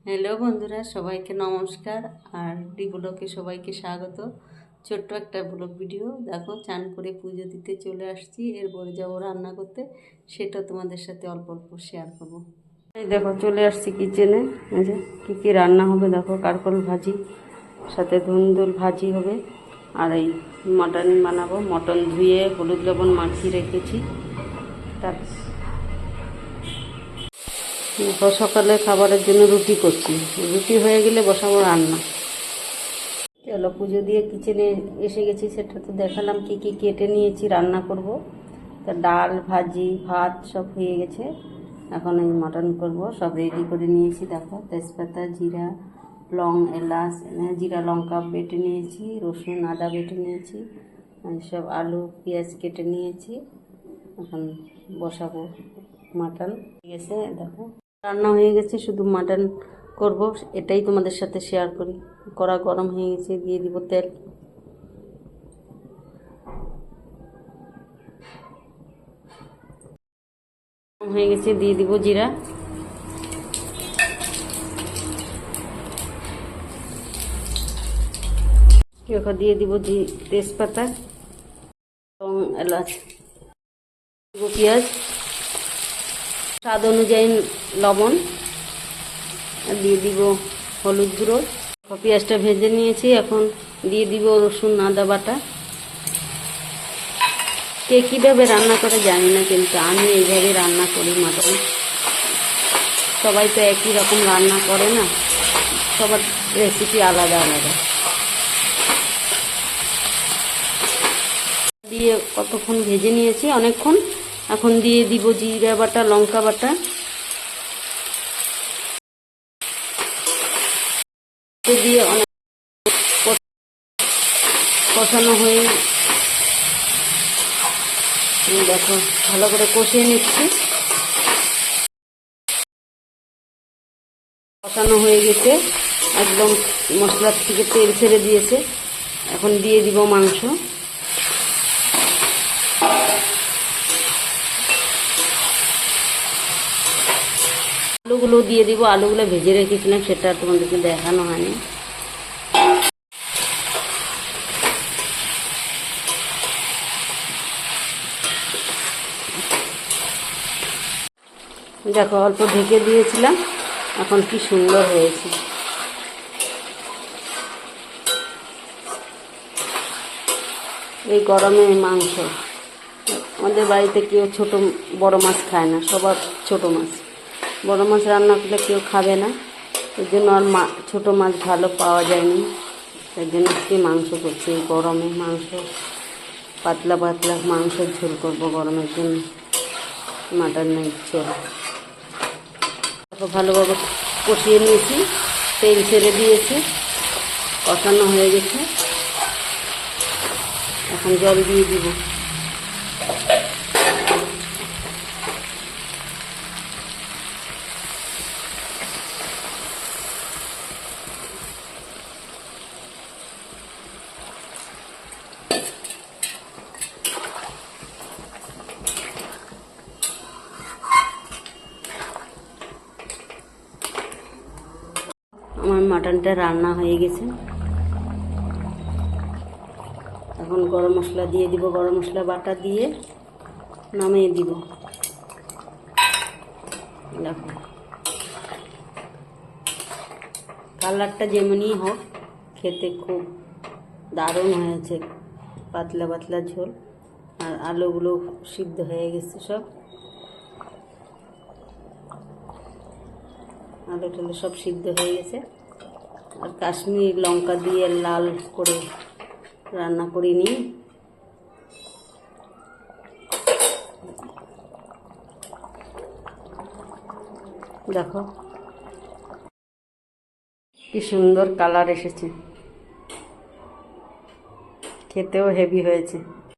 Hello বন্ধুরা, সবাইকে নমস্কার। আর ডি ব্লগে সবাইকে স্বাগত। ছোট্ট একটা ব্লগ ভিডিও। দেখো, চান করে পুজো দিতে চলে আসছি, এরপরে যাবো রান্না করতে, সেটা তোমাদের সাথে অল্প অল্প শেয়ার করবো। এই দেখো, চলে আসছি কিচেনে। এই যে কী কী রান্না হবে দেখো, কারকল ভাজি, সাথে ধুন্দুল ভাজি হবে। আর এই মটন বানাবো। মটন ধুয়ে হলুদ লবণ মাখিয়ে রেখেছি। তার সকালে খাবারের জন্য রুটি করছি। রুটি হয়ে গেলে বসাবো রান্না। চলো, পুজো দিয়ে কিচেনে এসে গেছি, সেটা তো দেখালাম। কি কি কেটে নিয়েছি, রান্না করব। তা ডাল, ভাজি, ভাত সব হয়ে গেছে। এখন এই মাটন করব, সব রেডি করে নিয়েছি। দেখো, তেজপাতা, জিরা, লং, এলাচ, জিরা লঙ্কা বেটে নিয়েছি, রসুন আদা বেটে নিয়েছি, সব আলু পেঁয়াজ কেটে নিয়েছি। এখন বসাবো মাটন। ঠিক আছে, দেখো রান্না হয়ে গেছে, শুধু মাটন করব, এটাই তোমাদের সাথে শেয়ার করি। কড়া গরম হয়ে গেছে, দিয়ে দিব তেল। হয়ে গেছে, দিয়ে দিব জিরা, এখন দিয়ে দিব তেজপাতা, এবং এলাচ, দিব পেঁয়াজ, স্বাদ অনুযায়ী লবণ, আর দিয়ে দিব হলুদ গুঁড়ো। পেঁয়াজটা ভেজে নিয়েছি, এখন দিয়ে দিব রসুন আদা বাটা। কে কীভাবে রান্না করে জানি না, কিন্তু আমি এইভাবে রান্না করি মাটন। সবাই তো একই রকম রান্না করে না, সবার রেসিপি আলাদা আলাদা। দিয়ে কতক্ষণ ভেজে নিয়েছি, অনেকক্ষণ। এখন দিয়ে দিব জিরা বাটা, লঙ্কা বাটা, দিয়ে অনেক কষানো হয়ে, দেখো ভালো করে কষিয়ে নিচ্ছি। কষানো হয়ে গেছে, একদম মশলার থেকে তেল ছেড়ে দিয়েছে। এখন দিয়ে দিব মাংস। আলুগুলো দিয়ে দিব। আলুগুলো ভেজে রেখেছিলাম, সেটা তোমাদেরকে দেখানো হয়নি। দেখো, অল্প ঢেকে দিয়েছিলাম, এখন কি সুন্দর হয়েছে। এই গরমে মাংস, আমাদের বাড়িতে কেউ ছোট বড় মাছ খায় না, সবার ছোট মাছ। বড় মাছ রান্না করলে কেউ খাবে না, এর জন্য আর ছোটো মাছ ভালো পাওয়া যায়নি। তার জন্য আজকে মাংস করছি। এই গরমে মাংস, পাতলা পাতলা মাংসের ঝোল করবো গরমের জন্য। মাটনের ঝোল ভালোভাবে কষিয়ে নিয়েছি, তেল ছেড়ে দিয়েছি, কষানো হয়ে গেছে। এখন জল দিয়ে দিব। আমার মাটনটা রান্না হয়ে গেছে। এখন গরম মশলা দিয়ে দিব, গরম মশলা বাটা দিয়ে নামিয়ে দিব। দেখো, কালারটা যেমনই হোক, খেতে খুব দারুণ হয়েছে। পাতলা পাতলা ঝোল, আর আলুগুলো সিদ্ধ হয়ে গেছে সব। আলু টালু সব সিদ্ধ হয়ে গেছে। আর কাশ্মীরি লঙ্কা দিয়ে লাল করে রান্না করে নিই। দেখো কি সুন্দর কালার এসেছে, খেতেও হেভি হয়েছে।